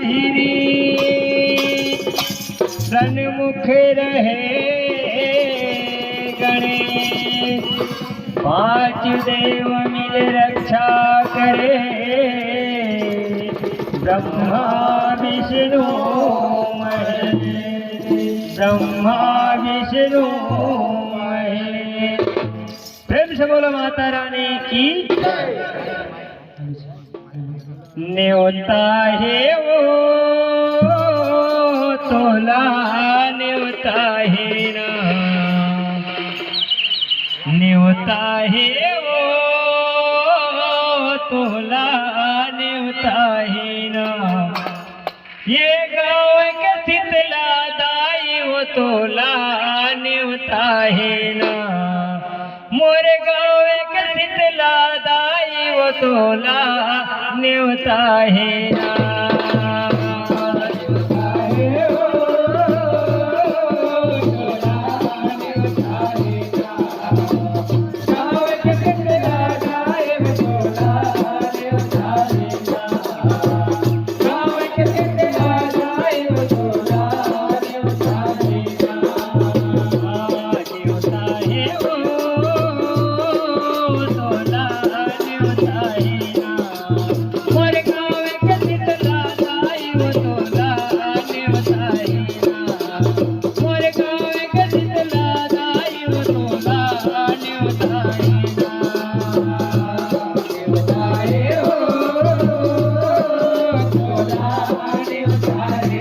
धीरी सन्मुख रहे गणेश। पांच देव मिल रक्षा करे ब्रह्मा विष्णु महेश। ब्रह्मा विष्णु महेश। प्रेम से बोलो माता रानी की। न्योता है वो तोला न्योता है ना। न्योता है वो तोला न्योता है ना। ये गाँव के शीतला दाई वो तोला न्योता है ना। मोरे गाँव के शीतला दाई वो तोला न्योता है ना। Hare